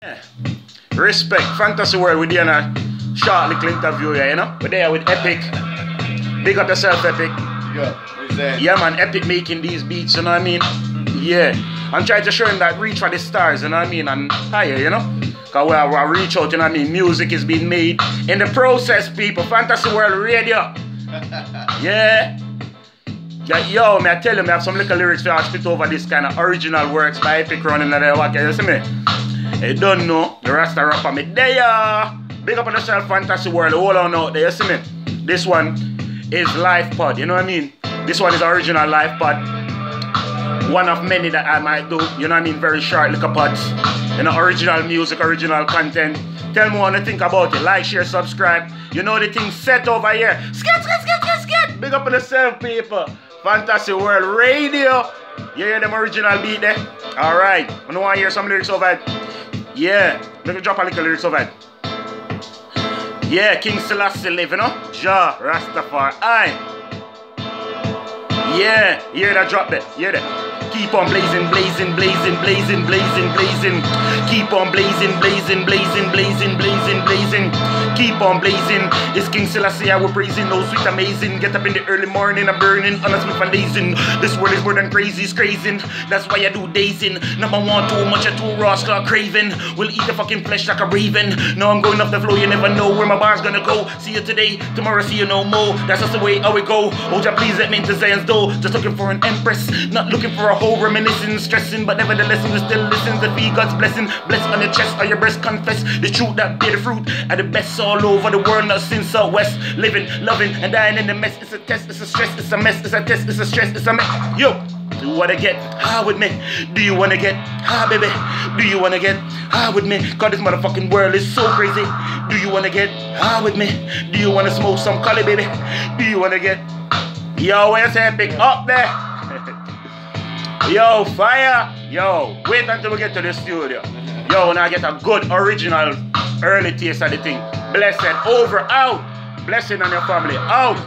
Yeah. Respect, Fantasy World, we're doing a short little interview here, you know? We're there with Epic. Big up yourself, Epic. Yeah, man, Epic making these beats, you know what I mean? Yeah. I'm trying to show him that reach for the stars, you know what I mean? And higher, you know? Because we reach out, you know what I mean? Music is being made in the process, people. Fantasy World Radio. Yeah. Yo, I tell you, I have some little lyrics to spit over this kind of original works by Epic running and what can you see me? You don't know, the Rasta Rapper me there. Big up on yourself, Fantasy World, hold on out there, you see me? This one is Life Pod, you know what I mean? This one is original Life Pod. One of many that I might do, you know what I mean? Very short little pods. You know, original music, original content. Tell me what you think about it. Like, share, subscribe. You know the thing set over here. Skit. Big up on yourself, people. Fantasy World Radio. You hear them original beat there? Alright. I want to hear some lyrics over it. Yeah. Let me drop a little lyrics over it. Yeah, King Selassie live, you know? Jah Rastafari. Yeah, hear that drop there. Hear that. Keep on blazing. Keep on blazing. Keep on blazing. It's King Selassie, I will praising. No sweet amazing. Get up in the early morning, I'm burning. Honest with foundation. This world is more than crazy, it's crazy. That's why I do dazing. Number one, too much, I too raw, start craving. Will eat the fucking flesh like a raven. Now I'm going off the floor, you never know where my bar's gonna go. See you today, tomorrow see you no more. That's just the way how we go. Oh, ja, please let me into Zion's door. Just looking for an empress, not looking for a whole reminiscing, stressing, but nevertheless we still listen to be God's blessing. Bless on your chest or your breast, confess the truth that bear the fruit. And the best all over the world, not since Southwest. Living, loving, and dying in the mess. It's a test, it's a stress, it's a mess, it's a test, it's a stress, it's a mess. Yo, do you wanna get high with me? Do you wanna get high, baby? Do you wanna get high with me? God, this motherfucking world is so crazy. Do you wanna get high with me? Do you wanna smoke some collie, baby? Do you wanna get... Yo, where's Epic? Up there! Yo, fire! Yo, wait until we get to the studio. Yo, when I get a good original early taste of the thing. Blessed over, out! Blessing on your family, out!